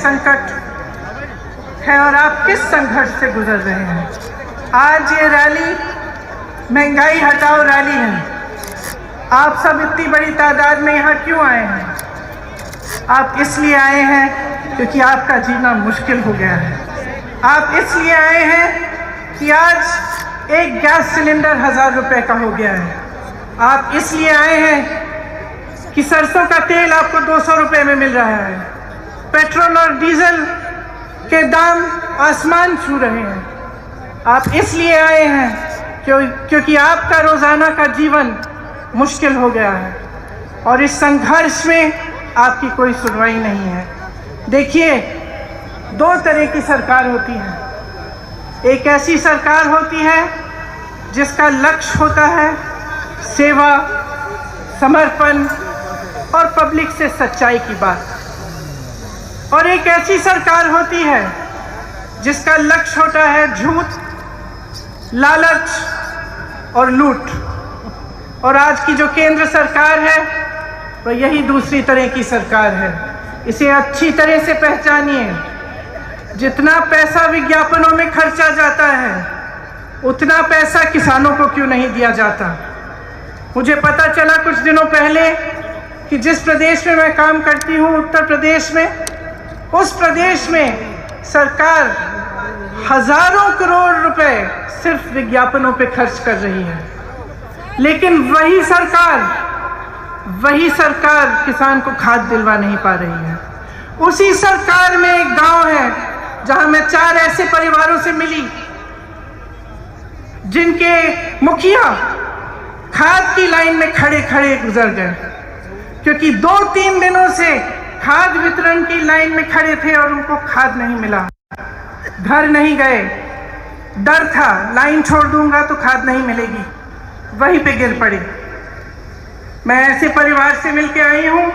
संकट है और आप किस संघर्ष से गुजर रहे हैं। आज ये रैली महंगाई हटाओ रैली है। आप सब इतनी बड़ी तादाद में यहाँ क्यों आए हैं? आप इसलिए आए हैं क्योंकि आपका जीना मुश्किल हो गया है। आप इसलिए आए हैं कि आज एक गैस सिलेंडर 1000 रुपए का हो गया है। आप इसलिए आए हैं कि सरसों का तेल आपको 200 रुपए में मिल रहा है। पेट्रोल और डीजल के दाम आसमान छू रहे हैं। आप इसलिए आए हैं क्योंकि आपका रोजाना का जीवन मुश्किल हो गया है और इस संघर्ष में आपकी कोई सुनवाई नहीं है। देखिए, दो तरह की सरकार होती है। एक ऐसी सरकार होती है जिसका लक्ष्य होता है सेवा, समर्पण और पब्लिक से सच्चाई की बात, और एक ऐसी सरकार होती है जिसका लक्ष्य होता है झूठ, लालच और लूट। और आज की जो केंद्र सरकार है वह यही दूसरी तरह की सरकार है। इसे अच्छी तरह से पहचानिए। जितना पैसा विज्ञापनों में खर्चा जाता है उतना पैसा किसानों को क्यों नहीं दिया जाता। मुझे पता चला कुछ दिनों पहले कि जिस प्रदेश में मैं काम करती हूँ, उत्तर प्रदेश में, उस प्रदेश में सरकार हजारों करोड़ रुपए सिर्फ विज्ञापनों पे खर्च कर रही है, लेकिन वही सरकार किसान को खाद दिलवा नहीं पा रही है। उसी सरकार में एक गांव है जहां मैं 4 ऐसे परिवारों से मिली जिनके मुखिया खाद की लाइन में खड़े खड़े गुजर गए क्योंकि 2-3 दिनों से खाद वितरण की लाइन में खड़े थे और उनको खाद नहीं मिला। घर नहीं गए, डर था लाइन छोड़ दूंगा तो खाद नहीं मिलेगी, वहीं पे गिर पड़े। मैं ऐसे परिवार से मिलके आई हूं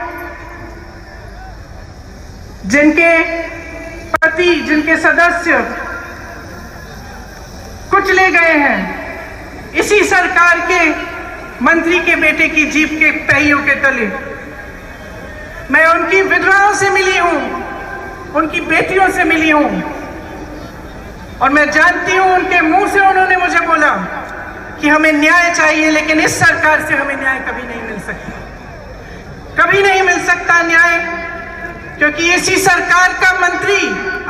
जिनके पति, जिनके सदस्य कुछ ले गए हैं इसी सरकार के मंत्री के बेटे की जीप के पहियों के तले। मैं उनकी विधवाओं से मिली हूं, उनकी बेटियों से मिली हूं, और मैं जानती हूं उनके मुंह से उन्होंने मुझे बोला कि हमें न्याय चाहिए, लेकिन इस सरकार से हमें न्याय कभी नहीं मिल सकता, कभी नहीं मिल सकता न्याय, क्योंकि इसी सरकार का मंत्री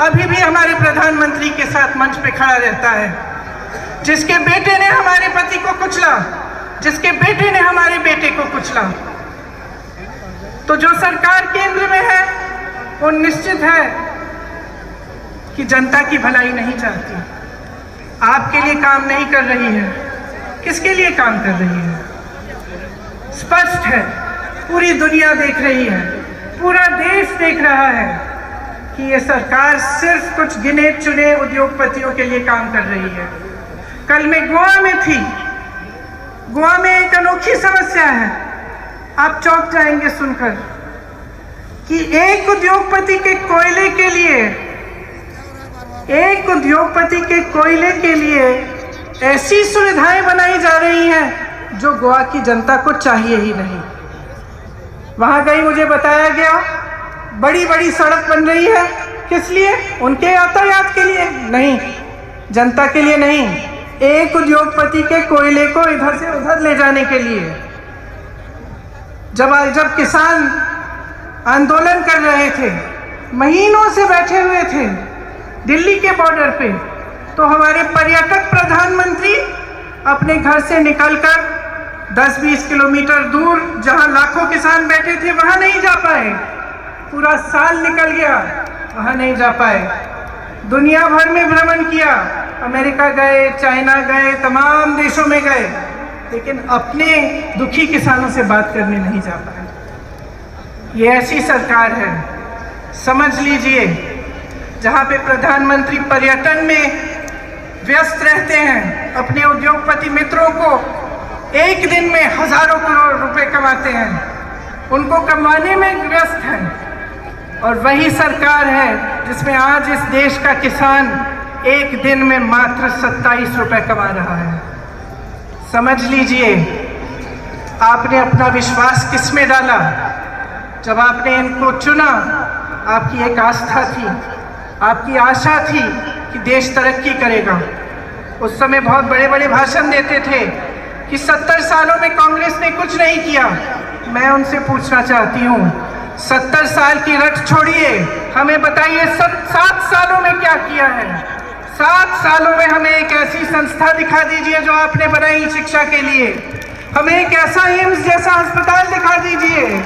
अभी भी हमारे प्रधानमंत्री के साथ मंच पे खड़ा रहता है, जिसके बेटे ने हमारे पति को कुचला, जिसके बेटे ने हमारे बेटे को कुचला। तो जो सरकार केंद्र में है वो निश्चित है कि जनता की भलाई नहीं चाहती, आपके लिए काम नहीं कर रही है। किसके लिए काम कर रही है? स्पष्ट है, पूरी दुनिया देख रही है, पूरा देश देख रहा है कि ये सरकार सिर्फ कुछ गिने चुने उद्योगपतियों के लिए काम कर रही है। कल मैं गोवा में थी। गोवा में एक अनोखी समस्या है, आप चौंक जाएंगे सुनकर, कि एक उद्योगपति के कोयले के लिए ऐसी सुविधाएं बनाई जा रही हैं जो गोवा की जनता को चाहिए ही नहीं। वहां गई, मुझे बताया गया बड़ी बड़ी सड़क बन रही है, किस लिए? उनके यातायात के लिए नहीं, जनता के लिए नहीं, एक उद्योगपति के कोयले को इधर से उधर ले जाने के लिए। जब किसान आंदोलन कर रहे थे, महीनों से बैठे हुए थे दिल्ली के बॉर्डर पे, तो हमारे पर्यटक प्रधानमंत्री अपने घर से निकलकर 10-20 किलोमीटर दूर जहां लाखों किसान बैठे थे वहां नहीं जा पाए। पूरा साल निकल गया, वहां नहीं जा पाए। दुनिया भर में भ्रमण किया, अमेरिका गए, चाइना गए, तमाम देशों में गए, लेकिन अपने दुखी किसानों से बात करने नहीं जा पाए। ये ऐसी सरकार है, समझ लीजिए, जहां पे प्रधानमंत्री पर्यटन में व्यस्त रहते हैं, अपने उद्योगपति मित्रों को एक दिन में हजारों करोड़ रुपए कमाते हैं, उनको कमाने में व्यस्त हैं। और वही सरकार है जिसमें आज इस देश का किसान एक दिन में मात्र 27 रुपए कमा रहा है। समझ लीजिए, आपने अपना विश्वास किस में डाला? जब आपने इनको चुना, आपकी एक आस्था थी, आपकी आशा थी कि देश तरक्की करेगा। उस समय बहुत बड़े बड़े भाषण देते थे कि 70 सालों में कांग्रेस ने कुछ नहीं किया। मैं उनसे पूछना चाहती हूँ, 70 साल की रट छोड़िए, हमें बताइए 7 सालों में क्या किया है। 7 सालों में हमें एक ऐसी संस्था दिखा दीजिए जो आपने बनाई शिक्षा के लिए। हमें एक ऐसा एम्स जैसा अस्पताल दिखा दीजिए।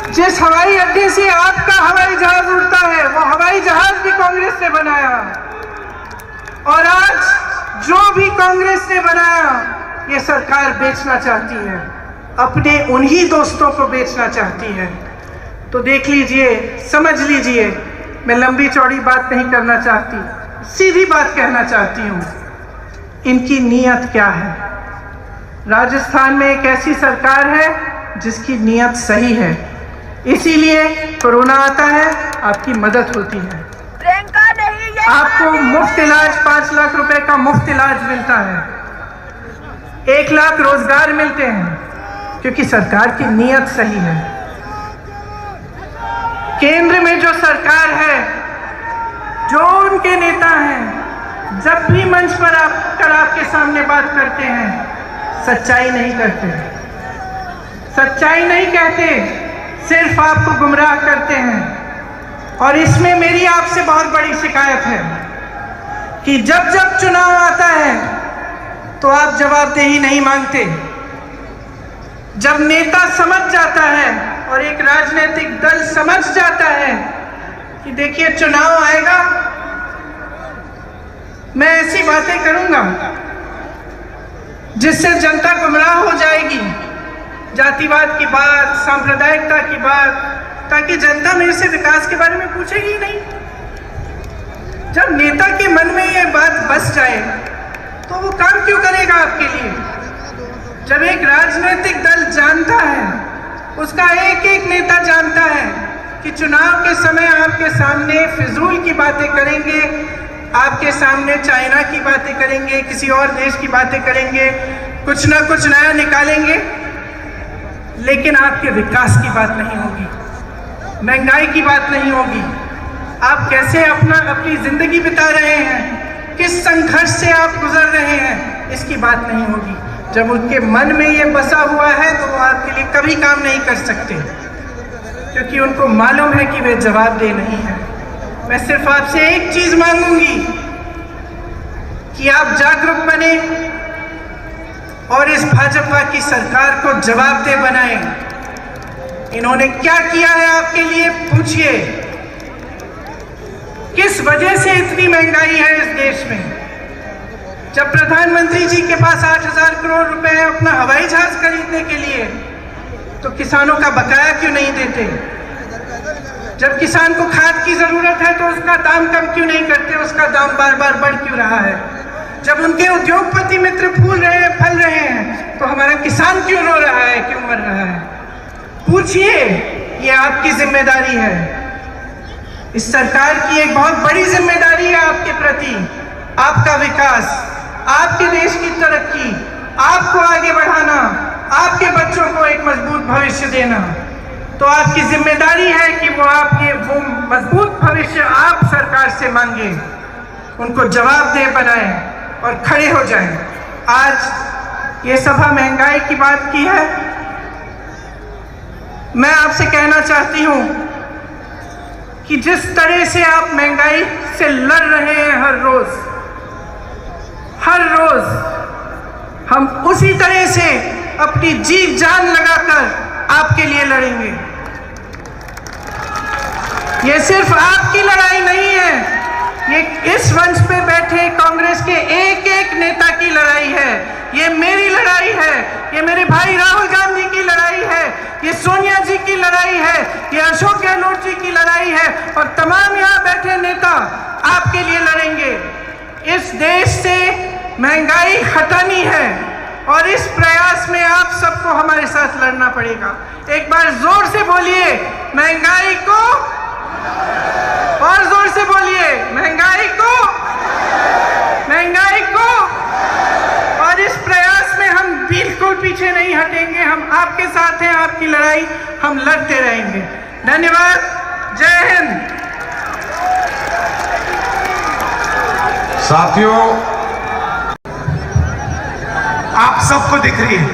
जिस हवाई अड्डे से आपका हवाई जहाज उड़ता है वो हवाई जहाज भी कांग्रेस ने बनाया। और आज जो भी कांग्रेस ने बनाया ये सरकार बेचना चाहती है, अपने उन्हीं दोस्तों को बेचना चाहती है। तो देख लीजिए, समझ लीजिए, मैं लंबी चौड़ी बात नहीं करना चाहती, सीधी बात कहना चाहती हूँ, इनकी नीयत क्या है। राजस्थान में एक ऐसी सरकार है जिसकी नीयत सही है, इसीलिए कोरोना आता है, आपकी मदद होती है। आपको मुफ्त इलाज, 5 लाख रुपए का मुफ्त इलाज मिलता है, 1 लाख रोजगार मिलते हैं, क्योंकि सरकार की नीयत सही है। केंद्र में जो सरकार है, जो उनके नेता हैं, जब भी मंच पर आकर आपके सामने बात करते हैं, सच्चाई नहीं करते, सच्चाई नहीं कहते, सिर्फ आपको गुमराह करते हैं। और इसमें मेरी आपसे बहुत बड़ी शिकायत है कि जब जब चुनाव आता है तो आप जवाबदेही नहीं मांगते। जब नेता समझ जाता है और एक राजनीतिक दल समझ जाता है कि देखिए चुनाव आएगा, मैं ऐसी बातें करूंगा जिससे जनता गुमराह हो जाएगी, जातिवाद की बात, सांप्रदायिकता की बात, ताकि जनता मेरे से विकास के बारे में पूछेगी ही नहीं। जब नेता के मन में ये बात बस जाए तो वो काम क्यों करेगा आपके लिए। जब एक राजनीतिक दल जानता है, उसका एक एक नेता जानता है कि चुनाव के समय आपके सामने फिजूल की बातें करेंगे, आपके सामने चाइना की बातें करेंगे, किसी और देश की बातें करेंगे, कुछ ना कुछ नया निकालेंगे, लेकिन आपके विकास की बात नहीं होगी, महंगाई की बात नहीं होगी, आप कैसे अपनी जिंदगी बिता रहे हैं, किस संघर्ष से आप गुजर रहे हैं, इसकी बात नहीं होगी। जब उनके मन में ये बसा हुआ है तो वो आपके लिए कभी काम नहीं कर सकते, क्योंकि उनको मालूम है कि वे जवाबदेह नहीं है। मैं सिर्फ आपसे एक चीज मांगूंगी कि आप जागरूक बने और इस भाजपा की सरकार को जवाबदेह बनाएं। इन्होंने क्या किया है आपके लिए, पूछिए। किस वजह से इतनी महंगाई है इस देश में? जब प्रधानमंत्री जी के पास 8,000 करोड़ रुपए है अपना हवाई जहाज खरीदने के लिए, तो किसानों का बकाया क्यों नहीं देते? जब किसान को खाद की जरूरत है तो उसका दाम कम क्यों नहीं करते, उसका दाम बार बार बढ़ क्यों रहा है? जब उनके उद्योगपति मित्र फूल रहे हैं, फल रहे हैं, तो हमारा किसान क्यों रो रहा है, क्यों मर रहा है? पूछिए, ये आपकी जिम्मेदारी है। इस सरकार की एक बहुत बड़ी जिम्मेदारी है आपके प्रति, आपका विकास, आपके देश की तरक्की, आपको आगे बढ़ाना, आपके बच्चों को एक मजबूत भविष्य देना। तो आपकी जिम्मेदारी है कि वो मजबूत भविष्य आप सरकार से मांगे, उनको जवाबदेह बनाएं और खड़े हो जाएं। आज ये सभा महंगाई की बात की है, मैं आपसे कहना चाहती हूं कि जिस तरह से आप महंगाई से लड़ रहे हैं हर रोज हम उसी तरह से अपनी जीत जान लगाकर आपके लिए लड़ेंगे। ये सिर्फ आपकी लड़ाई नहीं है, ये इस मंच पे बैठे कांग्रेस के एक एक नेता की लड़ाई है, ये मेरी लड़ाई है, ये मेरे भाई राहुल गांधी की लड़ाई है, ये सोनिया जी की लड़ाई है, ये अशोक गहलोत जी की लड़ाई है, और तमाम यहाँ बैठे नेता आपके लिए लड़ेंगे। इस देश से महंगाई हटानी है और इस प्रयास में आप सबको हमारे साथ लड़ना पड़ेगा। एक बार जोर से बोलिए, महंगाई को, और जोर से बोलिए, महंगाई को, महंगाई को। और इस प्रयास में हम बिल्कुल पीछे नहीं हटेंगे, हम आपके साथ हैं, आपकी लड़ाई हम लड़ते रहेंगे। धन्यवाद। जय हिंद। साथियों, आप सबको दिख रही है